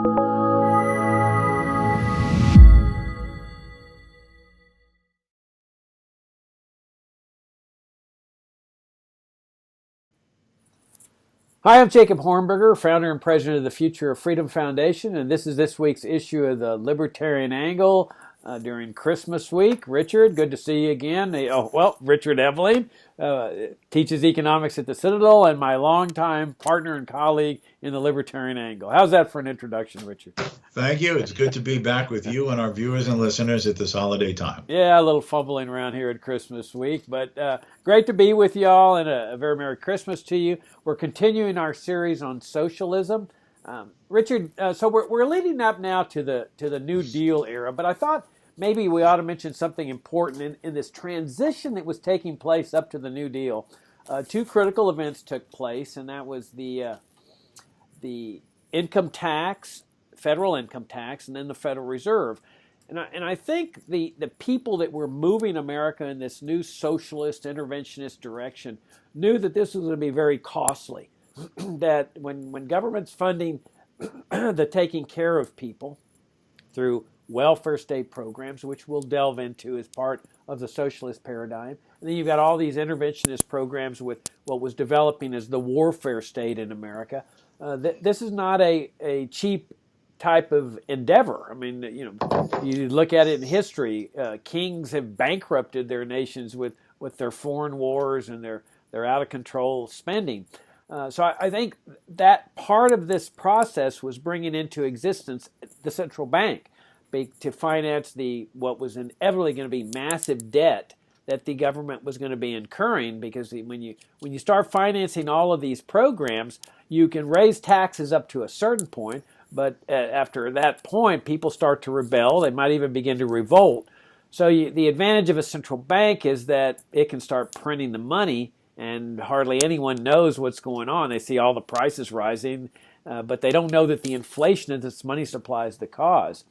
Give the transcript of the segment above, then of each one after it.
Hi, I'm Jacob Hornberger, founder and president of the Future of Freedom Foundation, and this is this week's issue of the Libertarian Angle during Christmas week. Richard, good to see you again. Richard Ebeing teaches economics at the Citadel and my longtime partner and colleague in the Libertarian Angle. How's that for an introduction, Richard? Thank you. It's good to be back with you and our viewers and listeners at this holiday time. Yeah, a little fumbling around here at Christmas week, but great to be with y'all, and a very Merry Christmas to you. We're continuing our series on socialism. Richard, so we're leading up now to the New Deal era, but I thought maybe we ought to mention something important in this transition that was taking place up to the New Deal. Two critical events took place, and that was the income tax, federal income tax, and then the Federal Reserve. And I think the people that were moving America in this new socialist, interventionist direction knew that this was going to be very costly, that when government's funding the taking care of people through welfare state programs, which we'll delve into as part of the socialist paradigm, and then you've got all these interventionist programs with what was developing as the warfare state in America. This is not a cheap type of endeavor. I mean, you look at it in history, kings have bankrupted their nations with their foreign wars and their out of control spending. So I think that part of this process was bringing into existence the central bank to finance what was inevitably going to be massive debt that the government was going to be incurring, because when you start financing all of these programs, you can raise taxes up to a certain point, but after that point, people start to rebel. They might even begin to revolt. So the advantage of a central bank is that it can start printing the money, and hardly anyone knows what's going on. They see all the prices rising, but they don't know that the inflation of this money supply is the cause.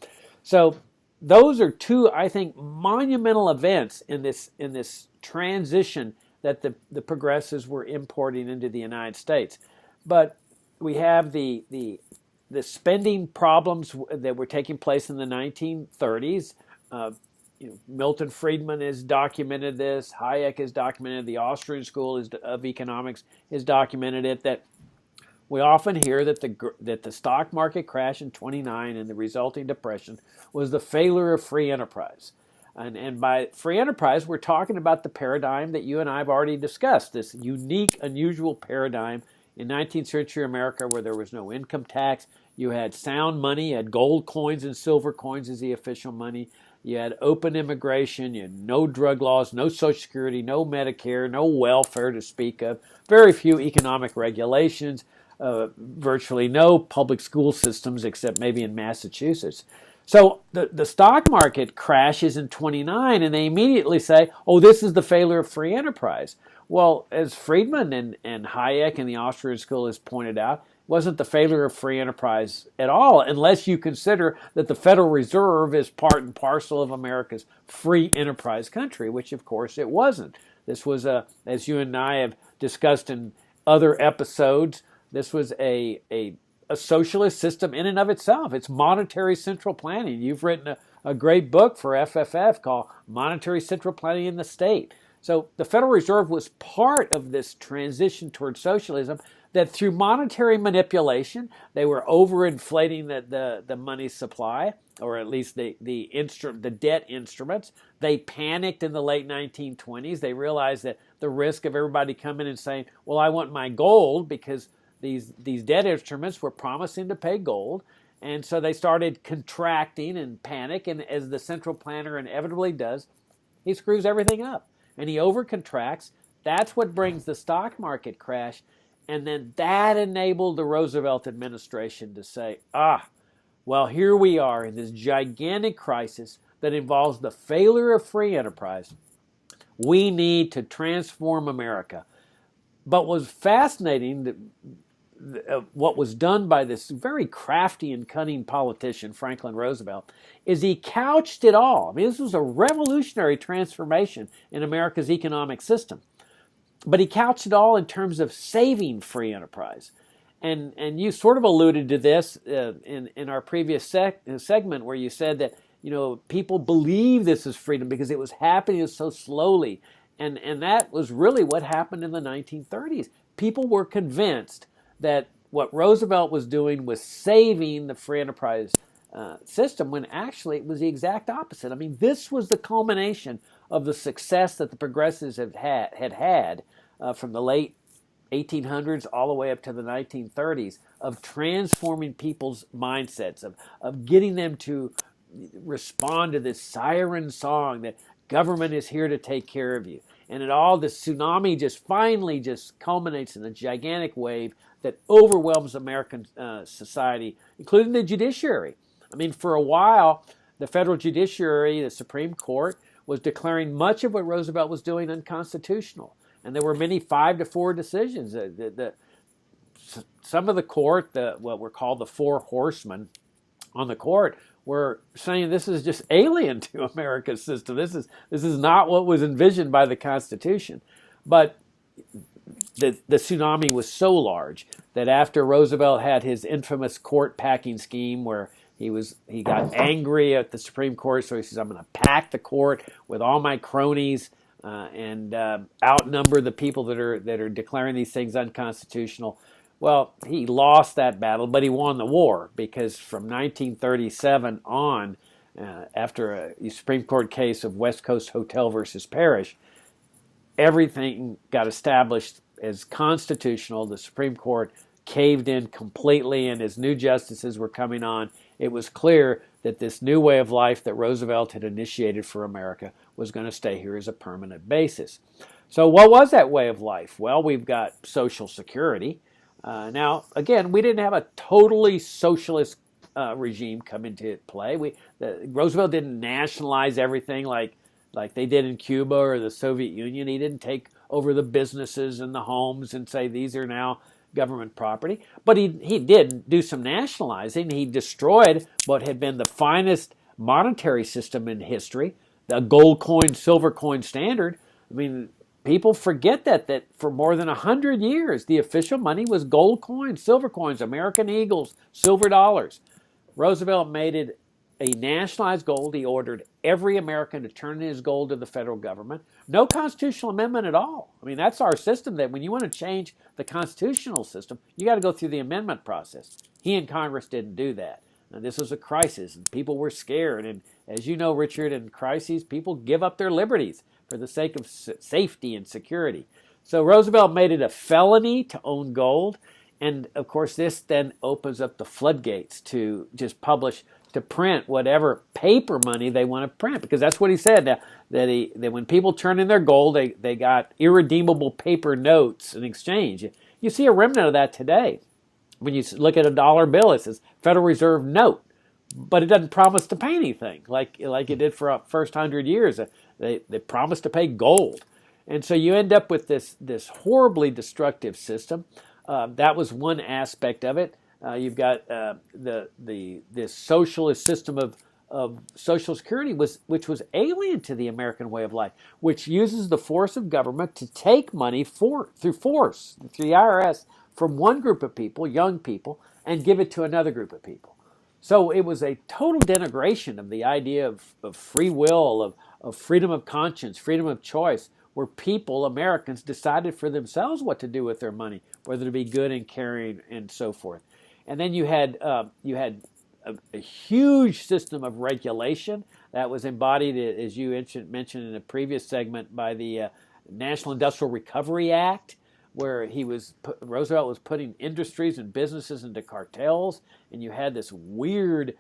So those are two, I think, monumental events in this transition that the progressives were importing into the United States. But we have the spending problems that were taking place in the 1930s. Milton Friedman has documented this. Hayek has documented. The Austrian School of Economics has documented it. That we often hear that the stock market crash in '29 and the resulting depression was the failure of free enterprise. And by free enterprise, we're talking about the paradigm that you and I have already discussed, this unique, unusual paradigm in 19th century America where there was no income tax. You had sound money, you had gold coins and silver coins as the official money. You had open immigration, you had no drug laws, no Social Security, no Medicare, no welfare to speak of, very few economic regulations, virtually no public school systems except maybe in Massachusetts. So the stock market crashes in '29, and they immediately say, oh, this is the failure of free enterprise. Well, as Friedman and Hayek and the Austrian School has pointed out, it wasn't the failure of free enterprise at all, unless you consider that the Federal Reserve is part and parcel of America's free enterprise country, which of course it wasn't. This was, as you and I have discussed in other episodes, this was a socialist system in and of itself. It's monetary central planning. You've written a great book for FFF called Monetary Central Planning in the State. So the Federal Reserve was part of this transition toward socialism, that through monetary manipulation, they were overinflating the money supply, or at least the debt instruments. They panicked in the late 1920s. They realized that the risk of everybody coming and saying, well, I want my gold, because these debt instruments were promising to pay gold. And so they started contracting and panic, and as the central planner inevitably does, he screws everything up. And he overcontracts. That's what brings the stock market crash. And then that enabled the Roosevelt administration to say, well, here we are in this gigantic crisis that involves the failure of free enterprise. We need to transform America. But what was fascinating, what was done by this very crafty and cunning politician, Franklin Roosevelt, is he couched it all. I mean, this was a revolutionary transformation in America's economic system. But he couched it all in terms of saving free enterprise. And you sort of alluded to this in our previous segment where you said that, people believe this is freedom because it was happening so slowly. And that was really what happened in the 1930s. People were convinced that what Roosevelt was doing was saving the free enterprise system, when actually it was the exact opposite. I mean, this was the culmination of the success that the progressives had had from the late 1800s all the way up to the 1930s, of transforming people's mindsets, of getting them to respond to this siren song that government is here to take care of you. And this tsunami just finally just culminates in a gigantic wave that overwhelms American society, including the judiciary. I mean, for a while, the federal judiciary, the Supreme Court, was declaring much of what Roosevelt was doing unconstitutional. And there were many 5-4 decisions. Some of the court, what were called the Four Horsemen on the court, were saying this is just alien to America's system. This is not what was envisioned by the Constitution. But the tsunami was so large that after Roosevelt had his infamous court packing scheme where he got angry at the Supreme Court, so he says, I'm going to pack the court with all my cronies and outnumber the people that are declaring these things unconstitutional. Well, he lost that battle, but he won the war, because from 1937 on, after a Supreme Court case of West Coast Hotel versus Parrish, everything got established as constitutional. The Supreme Court caved in completely, and as new justices were coming on, it was clear that this new way of life that Roosevelt had initiated for America was going to stay here as a permanent basis. So what was that way of life? Well, we've got Social Security. Now, again, we didn't have a totally socialist regime come into play. Roosevelt didn't nationalize everything like they did in Cuba or the Soviet Union. He didn't take over the businesses and the homes and say these are now government property. But he did do some nationalizing. He destroyed what had been the finest monetary system in history, the gold coin, silver coin standard. I mean, people forget that for more than 100 years, the official money was gold coins, silver coins, American eagles, silver dollars. Roosevelt made it a nationalized gold. He ordered every American to turn in his gold to the federal government. No constitutional amendment at all. I mean, that's our system, that when you want to change the constitutional system, you got to go through the amendment process. He and Congress didn't do that. Now, this was a crisis, and people were scared. And as you know, Richard, in crises, people give up their liberties for the sake of safety and security. So Roosevelt made it a felony to own gold. And, of course, this then opens up the floodgates to just to print whatever paper money they want to print. Because that's what he said, that when people turn in their gold, they got irredeemable paper notes in exchange. You see a remnant of that today. When you look at a dollar bill, it says Federal Reserve note, but it doesn't promise to pay anything like it did for the first 100 years. They promised to pay gold. And so you end up with this horribly destructive system. That was one aspect of it. You've got this socialist system of Social Security, which was alien to the American way of life, which uses the force of government to take money through force, through the IRS, from one group of people, young people, and give it to another group of people. So it was a total denigration of the idea of free will, of freedom of conscience, freedom of choice, where people, Americans, decided for themselves what to do with their money, whether to be good and caring and so forth. And then you had a huge system of regulation that was embodied, as you mentioned in a previous segment, by the National Industrial Recovery Act, where Roosevelt was putting industries and businesses into cartels, and you had this weird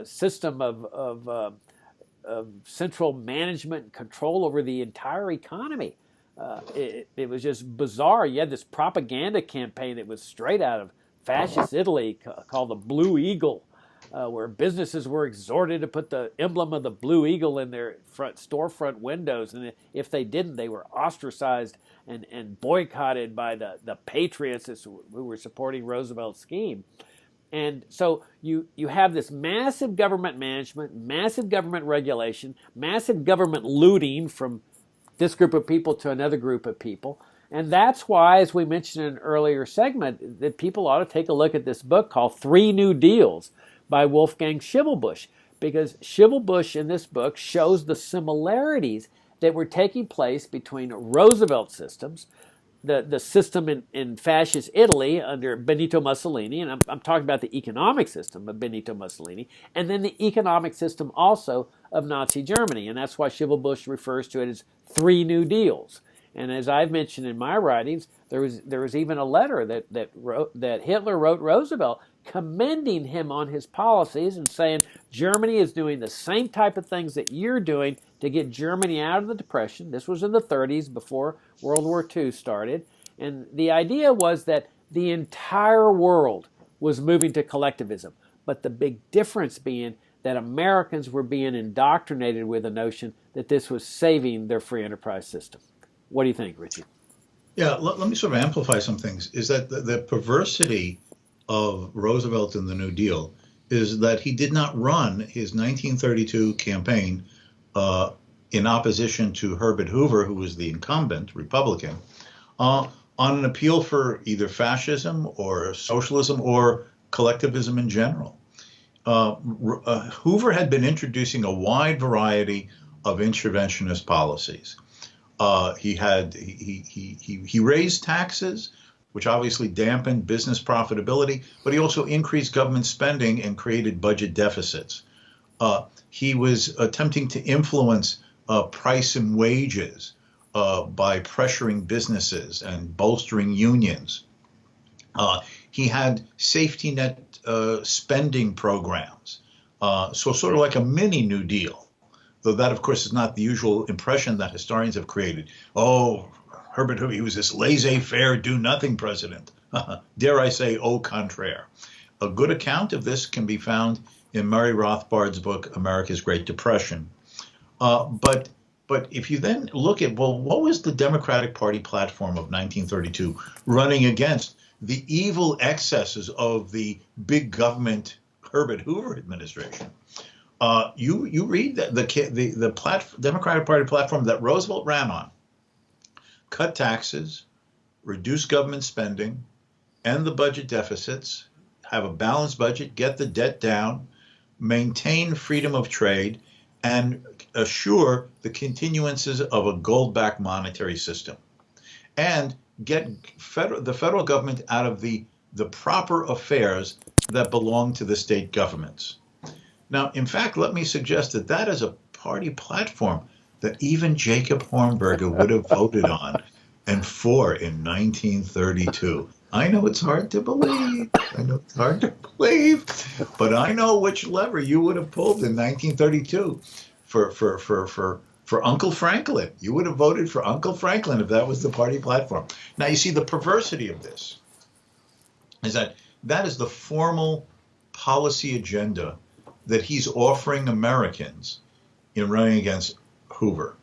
system of central management and control over the entire economy. It was just bizarre. You had this propaganda campaign that was straight out of fascist Italy called the Blue Eagle, where businesses were exhorted to put the emblem of the Blue Eagle in their storefront windows, and if they didn't, they were ostracized and boycotted by the patriots who were supporting Roosevelt's scheme. And so you have this massive government management, massive government regulation, massive government looting from this group of people to another group of people. And that's why, as we mentioned in an earlier segment, that people ought to take a look at this book called Three New Deals by Wolfgang Schimmelbusch, because Schimmelbusch in this book shows the similarities that were taking place between Roosevelt systems, the system in fascist Italy under Benito Mussolini, and I'm talking about the economic system of Benito Mussolini, and then the economic system also of Nazi Germany. And that's why Schimmelbusch refers to it as Three New Deals. And as I've mentioned in my writings, there was even a letter that Hitler wrote Roosevelt commending him on his policies and saying Germany is doing the same type of things that you're doing to get Germany out of the Depression. This was in the 30s before World War II started. And the idea was that the entire world was moving to collectivism. But the big difference being that Americans were being indoctrinated with the notion that this was saving their free enterprise system. What do you think, Richie? Yeah, let me sort of amplify some things. Is that the perversity of Roosevelt in the New Deal is that he did not run his 1932 campaign in opposition to Herbert Hoover, who was the incumbent Republican, on an appeal for either fascism or socialism or collectivism in general. Hoover had been introducing a wide variety of interventionist policies. He raised taxes, which obviously dampened business profitability, but he also increased government spending and created budget deficits. He was attempting to influence price and wages by pressuring businesses and bolstering unions. He had safety net spending programs, so sort of like a mini New Deal. Though that, of course, is not the usual impression that historians have created. Oh, Herbert Hoover, he was this laissez-faire, do-nothing president. Dare I say, au contraire. A good account of this can be found in Murray Rothbard's book, America's Great Depression. But if you then look at, well, what was the Democratic Party platform of 1932 running against the evil excesses of the big government Herbert Hoover administration? You read the Democratic Party platform that Roosevelt ran on: cut taxes, reduce government spending, end the budget deficits, have a balanced budget, get the debt down, maintain freedom of trade, and assure the continuances of a gold-backed monetary system, and get the federal government out of the proper affairs that belong to the state governments. Now, in fact, let me suggest that that is a party platform that even Jacob Hornberger would have voted on and for in 1932. I know it's hard to believe. But I know which lever you would have pulled in 1932 for Uncle Franklin. You would have voted for Uncle Franklin if that was the party platform. Now, you see, the perversity of this is that is the formal policy agenda that he's offering Americans in running against Hoover.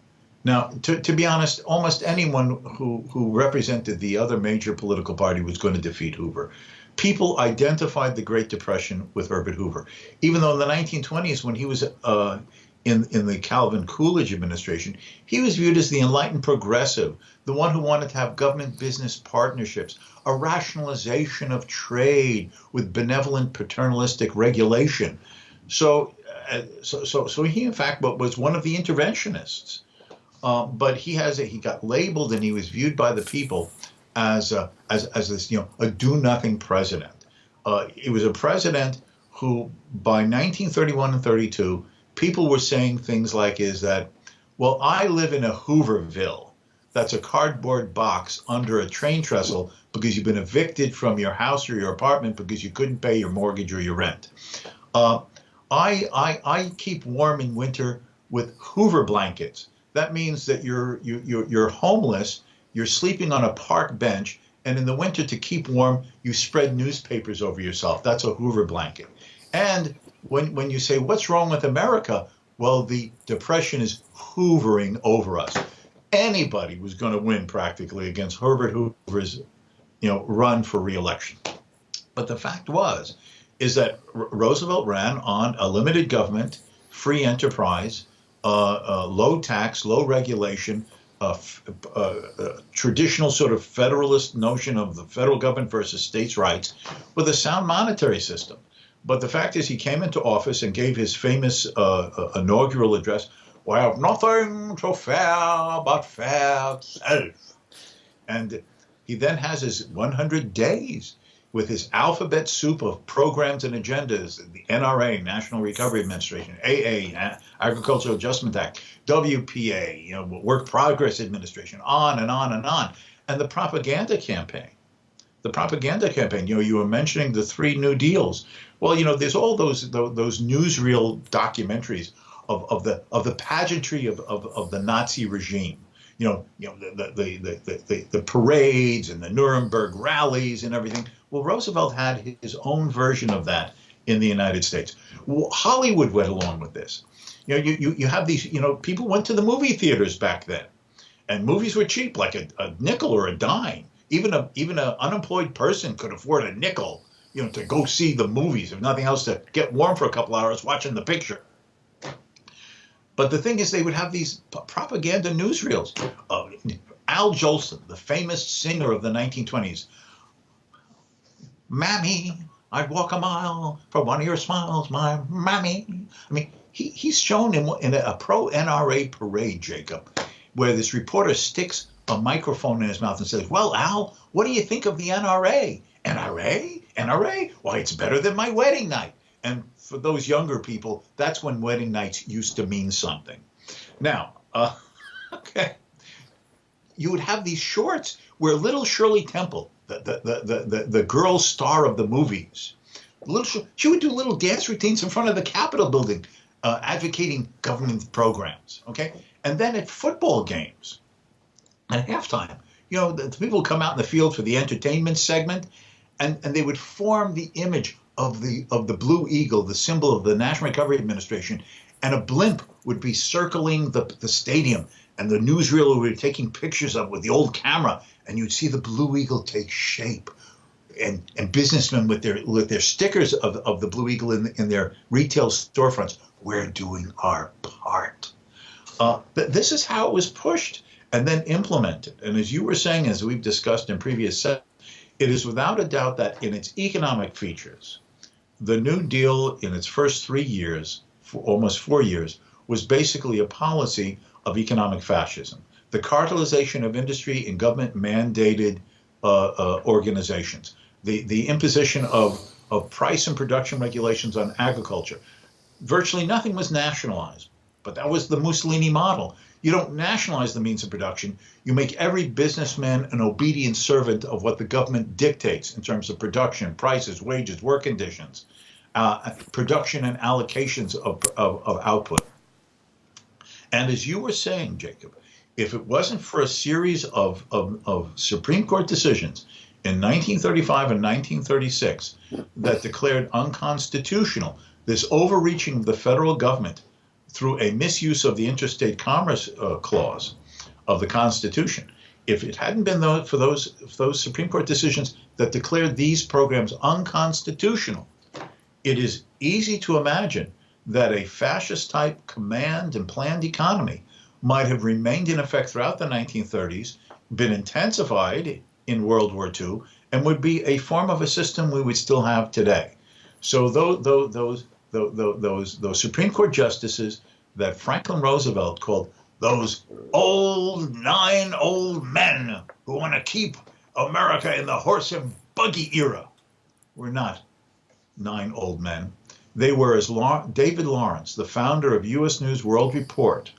Now, to be honest, almost anyone who represented the other major political party was going to defeat Hoover. People identified the Great Depression with Herbert Hoover, even though in the 1920s, when he was in the Calvin Coolidge administration, he was viewed as the enlightened progressive, the one who wanted to have government-business partnerships, a rationalization of trade with benevolent paternalistic regulation. So he, in fact, was one of the interventionists. But he got labeled, and he was viewed by the people as this, a do-nothing president. It was a president who, by 1931 and 32, people were saying things like, well, I live in a Hooverville. That's a cardboard box under a train trestle because you've been evicted from your house or your apartment because you couldn't pay your mortgage or your rent. I keep warm in winter with Hoover blankets. That means that you're homeless, you're sleeping on a park bench, and in the winter, to keep warm, you spread newspapers over yourself. That's a Hoover blanket. And when you say, what's wrong with America? Well, the Depression is hoovering over us. Anybody was going to win practically against Herbert Hoover's run for re-election. But the fact is that Roosevelt ran on a limited government, free enterprise, low tax, low regulation, traditional sort of federalist notion of the federal government versus states' rights with a sound monetary system. But the fact is, he came into office and gave his famous inaugural address, "We have nothing to fear but fair self." And he then has his 100 days with his alphabet soup of programs and agendas, the NRA, National Recovery Administration, AA, Agricultural Adjustment Act, WPA, Work Progress Administration, on and on and on. And the propaganda campaign. You were mentioning the 3 New Deals. Well, there's all those newsreel documentaries of the pageantry of the Nazi regime. The parades and the Nuremberg rallies and everything. Well, Roosevelt had his own version of that in the United States. Hollywood went along with this. You have these, people went to the movie theaters back then, and movies were cheap, like a nickel or a dime. Even an unemployed person could afford a nickel, to go see the movies, if nothing else, to get warm for a couple hours watching the picture. But the thing is, they would have these propaganda newsreels. Al Jolson, the famous singer of the 1920s, "Mammy, I'd walk a mile for one of your smiles, my mammy." I mean, he's shown in a pro-NRA parade, Jacob, where this reporter sticks a microphone in his mouth and says, "Well, Al, what do you think of the NRA?" "NRA? NRA? Why, it's better than my wedding night." And for those younger people, that's when wedding nights used to mean something. Now, okay, you would have these shorts where little Shirley Temple, the girl star of the movies, she would do little dance routines in front of the Capitol building, advocating government programs. Okay, and then at football games, at halftime, the people would come out in the field for the entertainment segment, and they would form the image of the Blue Eagle, the symbol of the National Recovery Administration, and a blimp would be circling the stadium, and the newsreel would be taking pictures of it with the old camera, and you'd see the Blue Eagle take shape, and businessmen with their stickers of the Blue Eagle in their retail storefronts. We're doing our part. But this is how it was pushed and then implemented. And as you were saying, as we've discussed in previous sessions, it is without a doubt that in its economic features, the New Deal in its first 3 years, for almost 4 years, was basically a policy of economic fascism. The cartelization of industry in government-mandated organizations, the imposition of price and production regulations on agriculture. Virtually nothing was nationalized, but that was the Mussolini model. You don't nationalize the means of production. You make every businessman an obedient servant of what the government dictates in terms of production, prices, wages, work conditions, production and allocations of output. And as you were saying, Jacob, if it wasn't for a series of Supreme Court decisions in 1935 and 1936 that declared unconstitutional this overreaching of the federal government through a misuse of the interstate commerce clause of the Constitution. If it hadn't been for those Supreme Court decisions that declared these programs unconstitutional, it is easy to imagine that a fascist-type command and planned economy might have remained in effect throughout the 1930s, been intensified in World War II, and would be a form of a system we would still have today. So those Supreme Court justices that Franklin Roosevelt called those nine old men who want to keep America in the horse and buggy era were not 9 old men. They were, as David Lawrence, the founder of U.S. News World Report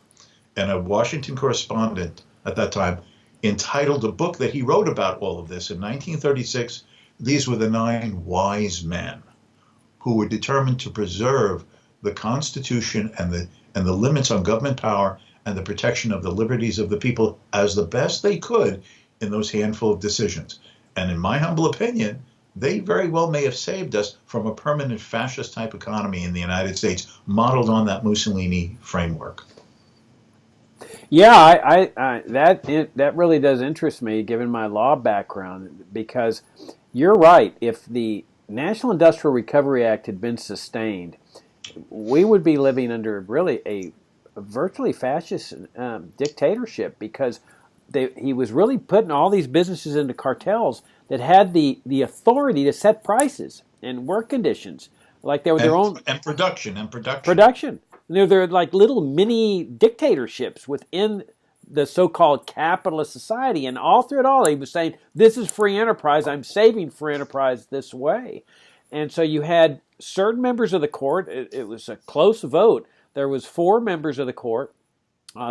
and a Washington correspondent at that time, entitled a book that he wrote about all of this in 1936. These were the 9 wise men who were determined to preserve the Constitution and the limits on government power and the protection of the liberties of the people as the best they could in those handful of decisions. And in my humble opinion, they very well may have saved us from a permanent fascist-type economy in the United States modeled on that Mussolini framework. Yeah, that really does interest me, given my law background, because you're right. If the National Industrial Recovery Act had been sustained, we would be living under really virtually fascist dictatorship, because he was really putting all these businesses into cartels that had the authority to set prices and work conditions, like they were their own production. They're like little mini dictatorships within the so-called capitalist society. And all through it all, he was saying, this is free enterprise. I'm saving free enterprise this way. And so you had certain members of the court. It was a close vote. There was 4 members of the court,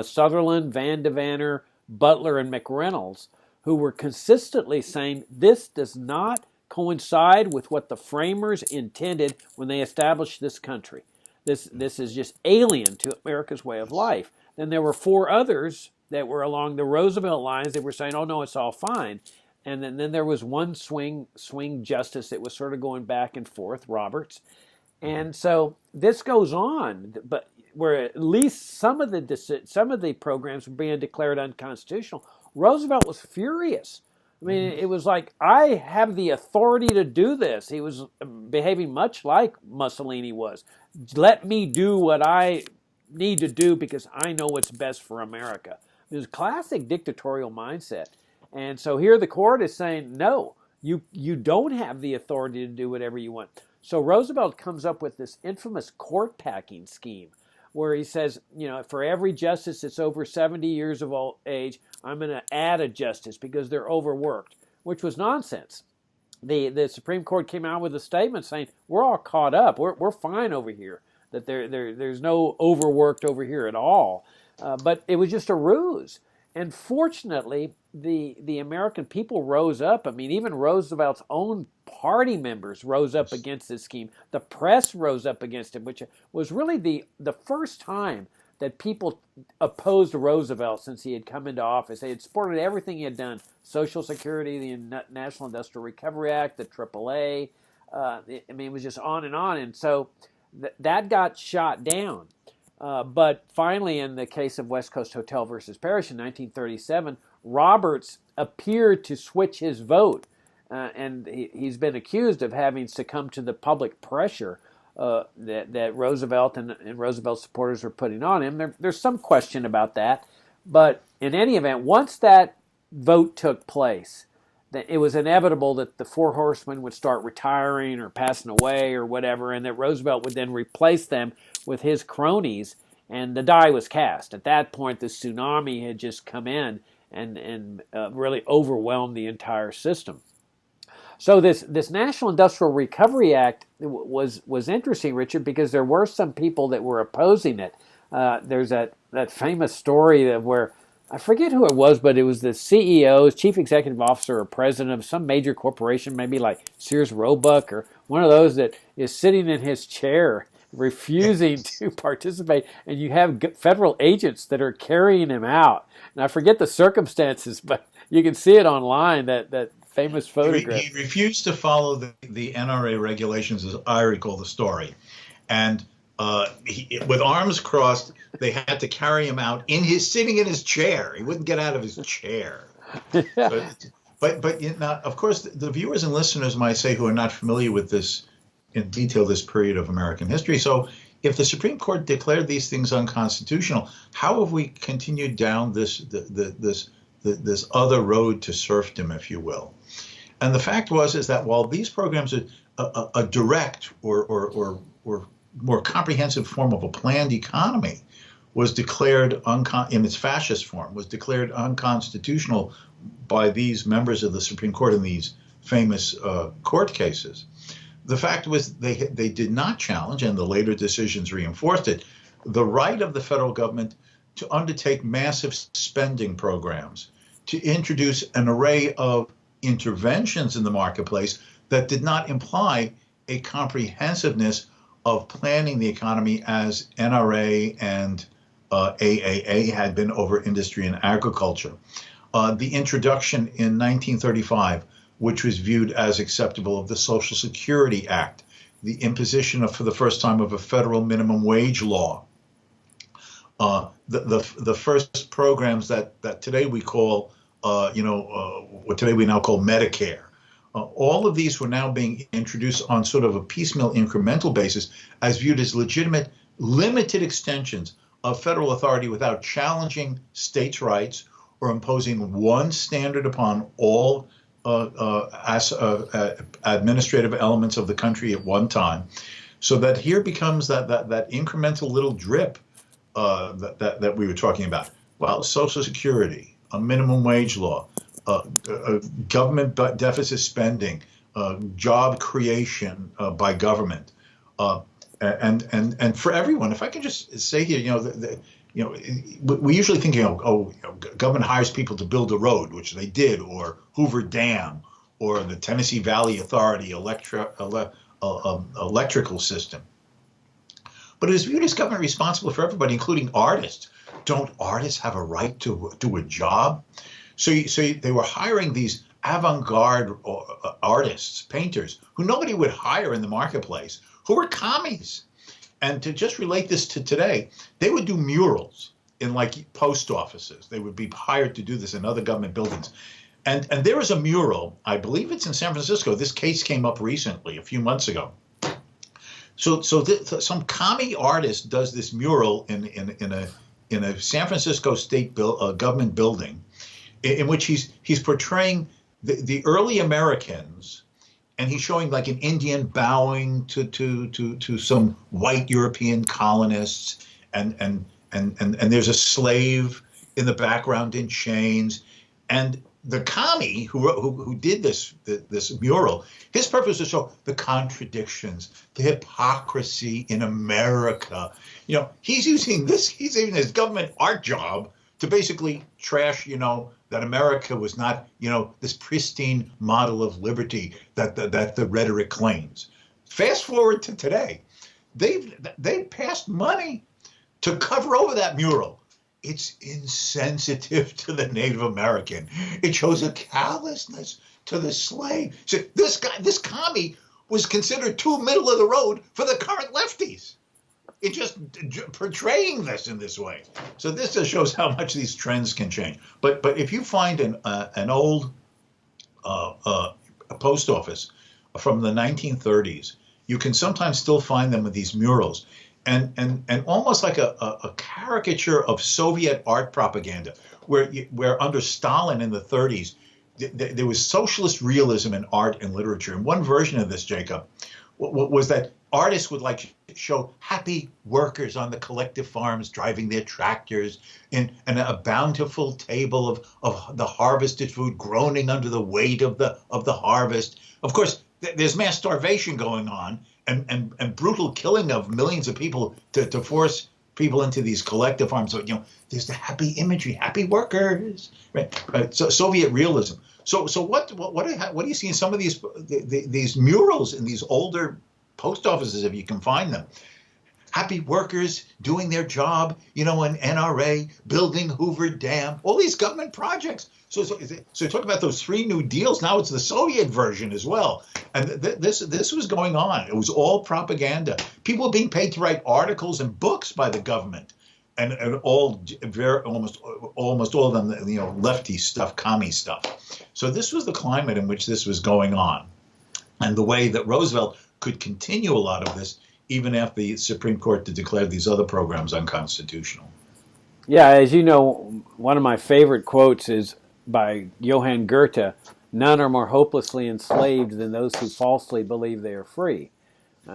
Sutherland, Van Devanner, Butler, and McReynolds, who were consistently saying this does not coincide with what the framers intended when they established this country. This is just alien to America's way of life. Then there were 4 others that were along the Roosevelt lines that were saying, oh, no, it's all fine. And then there was one swing justice that was sort of going back and forth, Roberts. And so this goes on, but where at least some of the programs were being declared unconstitutional, Roosevelt was furious. I mean, it was like, I have the authority to do this. He was behaving much like Mussolini was. Let me do what I need to do because I know what's best for America. It was a classic dictatorial mindset. And so here the court is saying, no, you don't have the authority to do whatever you want. So Roosevelt comes up with this infamous court packing scheme where he says, for every justice that's over 70 years of age, I'm going to add a justice because they're overworked, which was nonsense. The Supreme Court came out with a statement saying, we're all caught up. We're fine over here, that there's no overworked over here at all. But it was just a ruse. And fortunately, the American people rose up. I mean, even Roosevelt's own party members rose up against this scheme. The press rose up against it, which was really the first time that people opposed Roosevelt since he had come into office. They had supported everything he had done: Social Security, the National Industrial Recovery Act, the AAA. It was just on. And so that got shot down. But finally, in the case of West Coast Hotel versus Parrish in 1937, Roberts appeared to switch his vote, and he's been accused of having succumbed to the public pressure that Roosevelt and Roosevelt's supporters were putting on him. There's some question about that, but in any event, once that vote took place, that it was inevitable that the 4 horsemen would start retiring or passing away or whatever, and that Roosevelt would then replace them with his cronies, and the die was cast. At that point, the tsunami had just come in and really overwhelmed the entire system. So this National Industrial Recovery Act was interesting, Richard, because there were some people that were opposing it. There's that famous story of where, I forget who it was, but it was the CEO, chief executive officer or president of some major corporation, maybe like Sears Roebuck or one of those, that is sitting in his chair refusing to participate, and you have federal agents that are carrying him out. And I forget the circumstances, but you can see it online, that famous photograph. He refused to follow the NRA regulations, as I recall the story. And with arms crossed, they had to carry him out sitting in his chair. He wouldn't get out of his chair. But of course, the viewers and listeners might say, who are not familiar with this in detail, this period of American history. So if the Supreme Court declared these things unconstitutional, how have we continued down this other road to serfdom, if you will? And the fact is that while these programs are a direct or more comprehensive form of a planned economy was declared in its fascist form, was declared unconstitutional by these members of the Supreme Court in these famous court cases. The fact was they did not challenge, and the later decisions reinforced it, the right of the federal government to undertake massive spending programs, to introduce an array of interventions in the marketplace that did not imply a comprehensiveness of planning the economy as NRA and AAA had been over industry and agriculture. The introduction in 1935, which was viewed as acceptable, of the Social Security Act, the imposition for the first time of a federal minimum wage law, the first programs that today we call, what today we now call Medicare. All of these were now being introduced on sort of a piecemeal incremental basis as viewed as legitimate, limited extensions of federal authority without challenging states' rights or imposing one standard upon all administrative elements of the country at one time. So that here becomes that incremental little drip that we were talking about. Well, Social Security, a minimum wage law, government deficit spending, job creation by government, and for everyone. If I can just say here, we usually think, government hires people to build a road, which they did, or Hoover Dam, or the Tennessee Valley Authority electrical system. But it is viewed as government responsible for everybody, including artists. Don't artists have a right to do a job? So they were hiring these avant-garde artists, painters, who nobody would hire in the marketplace, who were commies. And to just relate this to today, they would do murals in like post offices. They would be hired to do this in other government buildings. And there was a mural, I believe it's in San Francisco. This case came up recently, a few months ago. So some commie artist does this mural in a San Francisco state government building, in which he's portraying the early Americans, and he's showing like an Indian bowing to some white European colonists, and there's a slave in the background in chains, and the commie who did this mural, his purpose was to show the contradictions, the hypocrisy in America. He's using his government art job to basically trash, that America was not, this pristine model of liberty that the rhetoric claims. Fast forward to today, they've passed money to cover over that mural. It's insensitive to the Native American. It shows a callousness to the slave. So this commie was considered too middle of the road for the current lefties. It's just portraying this in this way. So this just shows how much these trends can change. But if you find an old post office from the 1930s, you can sometimes still find them with these murals. And almost like a caricature of Soviet art propaganda, where under Stalin in the 30s, there was socialist realism in art and literature. And one version of this, Jacob, was that artists would like to show happy workers on the collective farms driving their tractors, and a bountiful table of the harvested food groaning under the weight of the harvest. Of course, there's mass starvation going on, and brutal killing of millions of people to force people into these collective farms. So there's the happy imagery, happy workers, right? So Soviet realism. So what do you see in some of these murals in these older post offices, if you can find them? Happy workers doing their job, an NRA, building Hoover Dam, all these government projects. So talk about those 3 New Deals. Now it's the Soviet version as well. And this was going on. It was all propaganda. People were being paid to write articles and books by the government, and almost all of them, lefty stuff, commie stuff. So this was the climate in which this was going on, and the way that Roosevelt could continue a lot of this even after the Supreme Court declared these other programs unconstitutional. Yeah, as you know, one of my favorite quotes is by Johann Goethe: "None are more hopelessly enslaved than those who falsely believe they are free."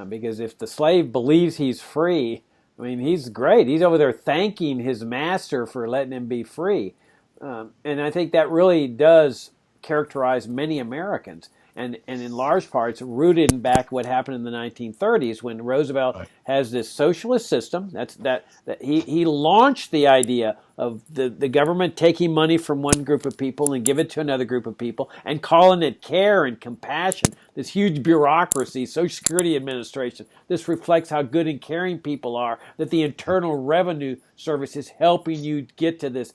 Because if the slave believes he's free, he's great. He's over there thanking his master for letting him be free. And I think that really does characterize many Americans. And in large parts rooted in back what happened in the 1930s when Roosevelt has this socialist system. That he launched the idea of the government taking money from one group of people and give it to another group of people and calling it care and compassion. This huge bureaucracy, Social Security Administration. This reflects how good and caring people are, that the Internal Revenue Service is helping you get to this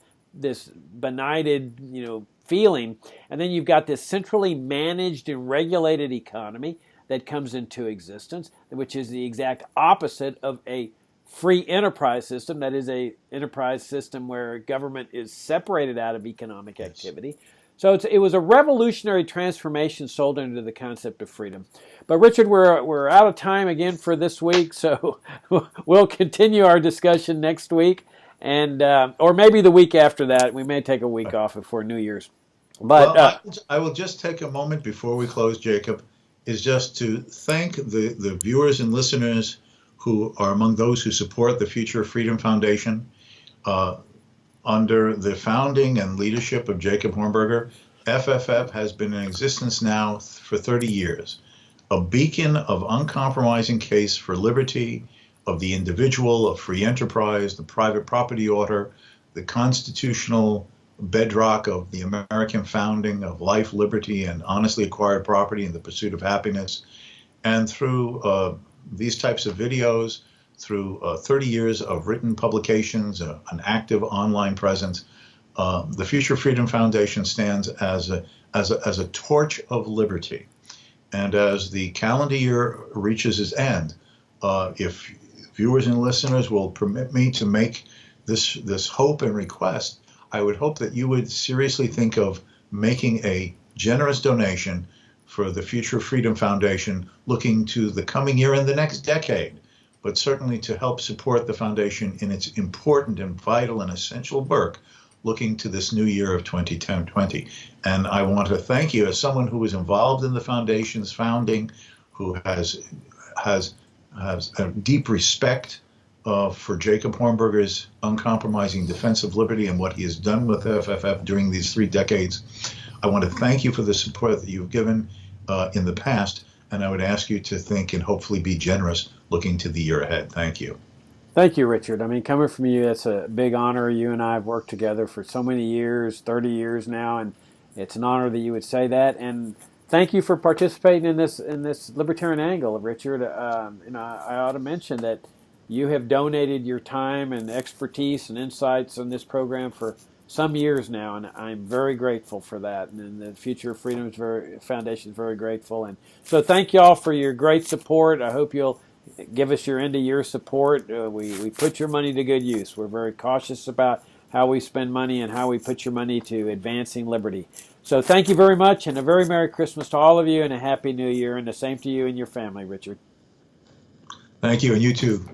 benighted, feeling. And then you've got this centrally managed and regulated economy that comes into existence, which is the exact opposite of a free enterprise system. That is a enterprise system where government is separated out of economic activity. So it was a revolutionary transformation sold into the concept of freedom. But Richard, we're out of time again for this week, so we'll continue our discussion next week, and or maybe the week after that. We may take a week off before New Year's. But well, I will just take a moment before we close, Jacob, is just to thank the viewers and listeners who are among those who support the Future of Freedom Foundation. Under the founding and leadership of Jacob Hornberger, FFF has been in existence now for 30 years, a beacon of uncompromising case for liberty of the individual, of free enterprise, the private property order, the constitutional bedrock of the American founding of life, liberty, and honestly acquired property in the pursuit of happiness. And through these types of videos, through 30 years of written publications, an active online presence, the Future Freedom Foundation stands as a torch of liberty. And as the calendar year reaches its end, if viewers and listeners will permit me to make this hope and request, I would hope that you would seriously think of making a generous donation for the Future Freedom Foundation, looking to the coming year and the next decade, but certainly to help support the foundation in its important and vital and essential work, looking to this new year of 2020. And I want to thank you as someone who was involved in the foundation's founding, who has a deep respect for Jacob Hornberger's uncompromising defense of liberty and what he has done with FFF during these 3 decades. I want to thank you for the support that you've given in the past, and I would ask you to think and hopefully be generous looking to the year ahead. Thank you. Thank you, Richard. I mean, coming from you, that's a big honor. You and I have worked together for so many years, 30 years now, and it's an honor that you would say that. And thank you for participating in this libertarian angle, Richard. I ought to mention that you have donated your time and expertise and insights on this program for some years now, and I'm very grateful for that. And the Future of Freedom Foundation is very grateful. And so thank you all for your great support. I hope you'll give us your end-of-year support. We put your money to good use. We're very cautious about how we spend money and how we put your money to advancing liberty. So thank you very much, and a very Merry Christmas to all of you, and a Happy New Year, and the same to you and your family, Richard. Thank you, and you too.